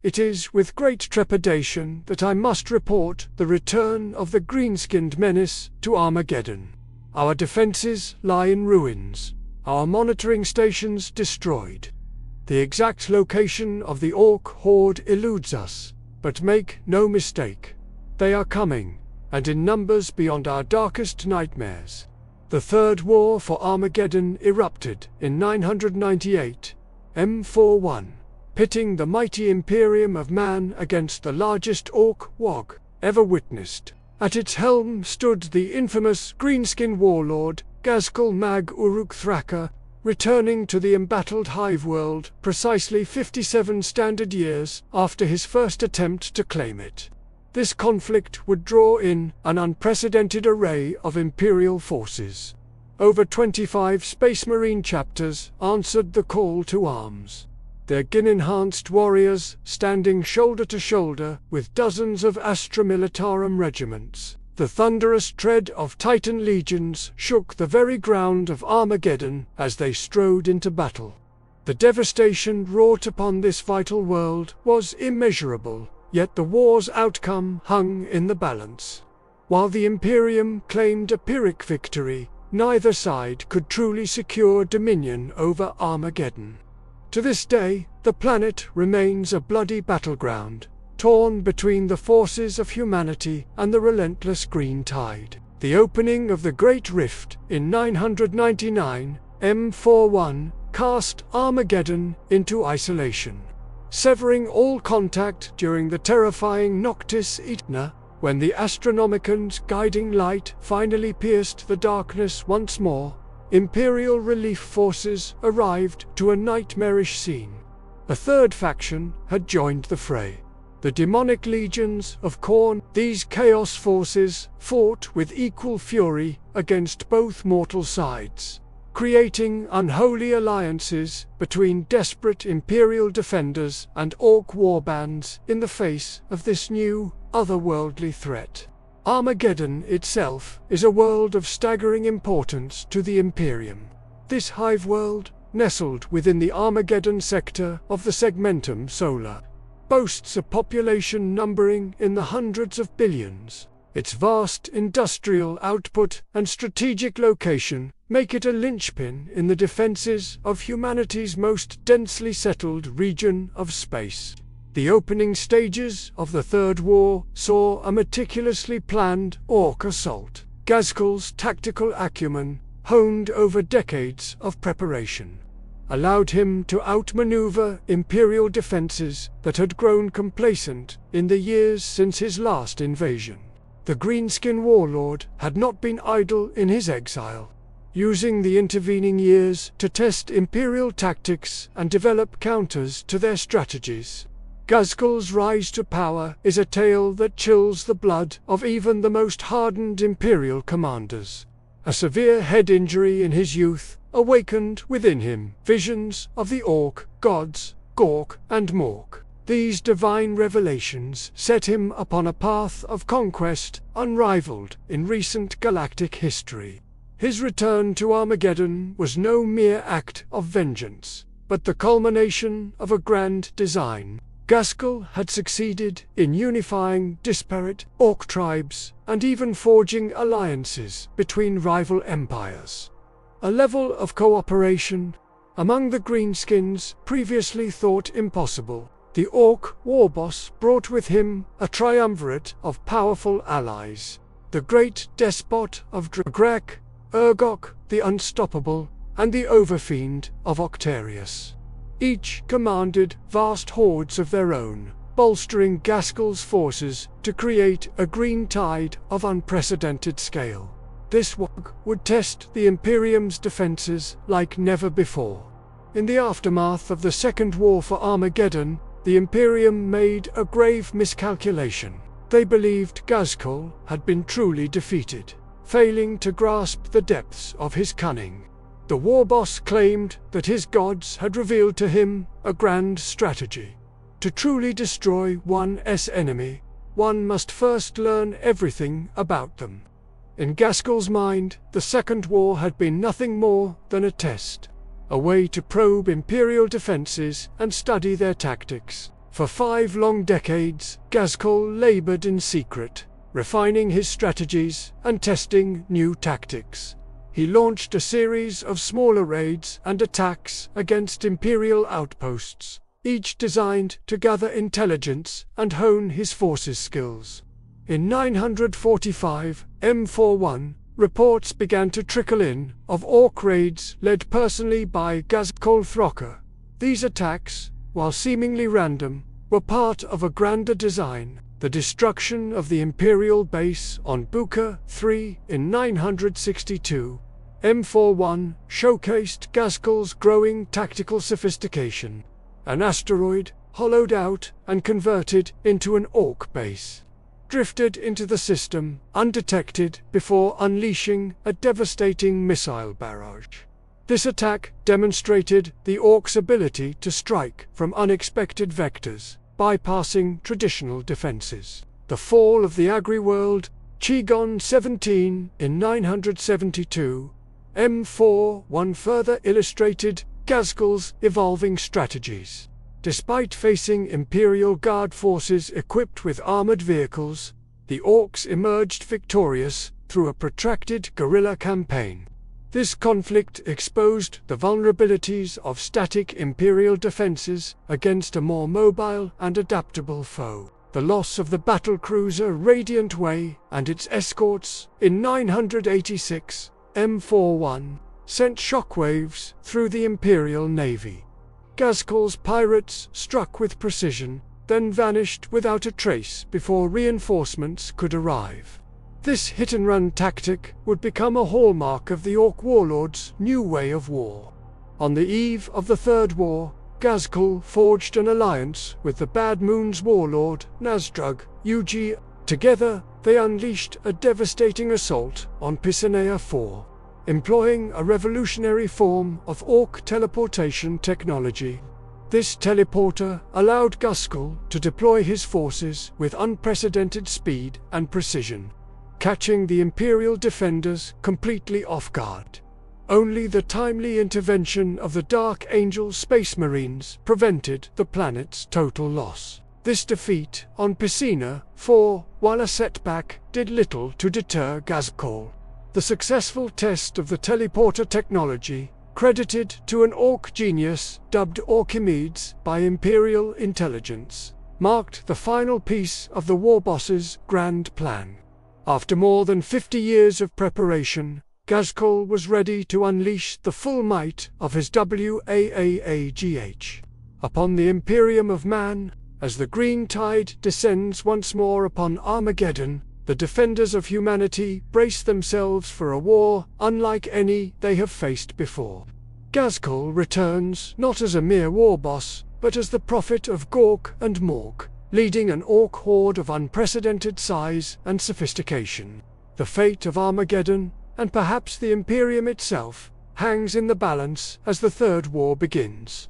It is with great trepidation that I must report the return of the green-skinned menace to Armageddon. Our defenses lie in ruins, our monitoring stations destroyed. The exact location of the Orc horde eludes us, but make no mistake, they are coming, and in numbers beyond our darkest nightmares. The Third War for Armageddon erupted in 998, M41. Pitting the mighty Imperium of man against the largest Orc wog ever witnessed. At its helm stood the infamous greenskin warlord, Ghazghkull Mag Uruk Thraka, returning to the embattled hive world precisely 57 standard years after his first attempt to claim it. This conflict would draw in an unprecedented array of Imperial forces. Over 25 Space Marine chapters answered the call to arms. Their gin-enhanced warriors standing shoulder to shoulder with dozens of Astra Militarum regiments. The thunderous tread of Titan legions shook the very ground of Armageddon as they strode into battle. The devastation wrought upon this vital world was immeasurable, yet the war's outcome hung in the balance. While the Imperium claimed a Pyrrhic victory, neither side could truly secure dominion over Armageddon. To this day, the planet remains a bloody battleground, torn between the forces of humanity and the relentless green tide. The opening of the Great Rift in 999, M41, cast Armageddon into isolation, severing all contact during the terrifying Noctis Aetna, when the Astronomicon's guiding light finally pierced the darkness once more. Imperial relief forces arrived to a nightmarish scene. A third faction had joined the fray. The demonic legions of Khorne. These chaos forces fought with equal fury against both mortal sides, creating unholy alliances between desperate Imperial defenders and Orc warbands in the face of this new, otherworldly threat. Armageddon itself is a world of staggering importance to the Imperium. This hive world, nestled within the Armageddon sector of the Segmentum Solar, boasts a population numbering in the hundreds of billions. Its vast industrial output and strategic location make it a linchpin in the defenses of humanity's most densely settled region of space. The opening stages of the Third War saw a meticulously planned Orc assault. Ghazghkull's tactical acumen, honed over decades of preparation, allowed him to outmaneuver Imperial defenses that had grown complacent in the years since his last invasion. The greenskin warlord had not been idle in his exile, using the intervening years to test Imperial tactics and develop counters to their strategies. Ghazghkull's rise to power is a tale that chills the blood of even the most hardened Imperial commanders. A severe head injury in his youth awakened within him visions of the Orc gods, Gork and Mork. These divine revelations set him upon a path of conquest unrivaled in recent galactic history. His return to Armageddon was no mere act of vengeance, but the culmination of a grand design. Ghazghkull had succeeded in unifying disparate Orc tribes and even forging alliances between rival empires. A level of cooperation among the Greenskins previously thought impossible. The Orc warboss brought with him a triumvirate of powerful allies: the great despot of Dragrek, Urgok the Unstoppable, and the Overfiend of Octarius. Each commanded vast hordes of their own, bolstering Ghazghkull's forces to create a green tide of unprecedented scale. This wog would test the Imperium's defenses like never before. In the aftermath of the Second War for Armageddon, the Imperium made a grave miscalculation. They believed Ghazghkull had been truly defeated, failing to grasp the depths of his cunning. The warboss claimed that his gods had revealed to him a grand strategy. To truly destroy one's enemy, one must first learn everything about them. In Ghazghkull's mind, the Second War had been nothing more than a test, a way to probe Imperial defenses and study their tactics. For 5 long decades, Ghazghkull labored in secret, refining his strategies and testing new tactics. He launched a series of smaller raids and attacks against Imperial outposts, each designed to gather intelligence and hone his forces' skills. In 945 M41, reports began to trickle in of Orc raids led personally by Ghazghkull Throcker. These attacks, while seemingly random, were part of a grander design, the destruction of the Imperial base on Buka 3 in 962. M41 showcased Ghazghkull's growing tactical sophistication. An asteroid, hollowed out and converted into an Orc base, drifted into the system undetected before unleashing a devastating missile barrage. This attack demonstrated the Orcs' ability to strike from unexpected vectors, bypassing traditional defenses. The fall of the Agri-world, Chigon 17 in 972, M41 further illustrated Ghazghkull's evolving strategies. Despite facing Imperial Guard forces equipped with armored vehicles, the Orcs emerged victorious through a protracted guerrilla campaign. This conflict exposed the vulnerabilities of static Imperial defenses against a more mobile and adaptable foe. The loss of the battlecruiser Radiant Way and its escorts in 986 M41 sent shockwaves through the Imperial Navy. Ghazghkull's pirates struck with precision, then vanished without a trace before reinforcements could arrive. This hit-and-run tactic would become a hallmark of the Orc warlord's new way of war. On the eve of the Third War, Ghazghkull forged an alliance with the Bad Moon's warlord, Nasdrug, UG. Together, they unleashed a devastating assault on Pisanea 4, employing a revolutionary form of Orc teleportation technology. This teleporter allowed Ghazghkull to deploy his forces with unprecedented speed and precision, catching the Imperial defenders completely off guard. Only the timely intervention of the Dark Angel Space Marines prevented the planet's total loss. This defeat on Pisanea 4, while a setback, did little to deter Ghazghkull. The successful test of the teleporter technology, credited to an Orc genius dubbed Orchimedes by Imperial intelligence, marked the final piece of the warboss's grand plan. After more than 50 years of preparation, Ghazghkull was ready to unleash the full might of his WAAGH upon the Imperium of Man. As the green tide descends once more upon Armageddon, the defenders of humanity brace themselves for a war unlike any they have faced before. Ghazghkull returns not as a mere warboss, but as the prophet of Gork and Mork, leading an Orc horde of unprecedented size and sophistication. The fate of Armageddon, and perhaps the Imperium itself, hangs in the balance as the Third War begins.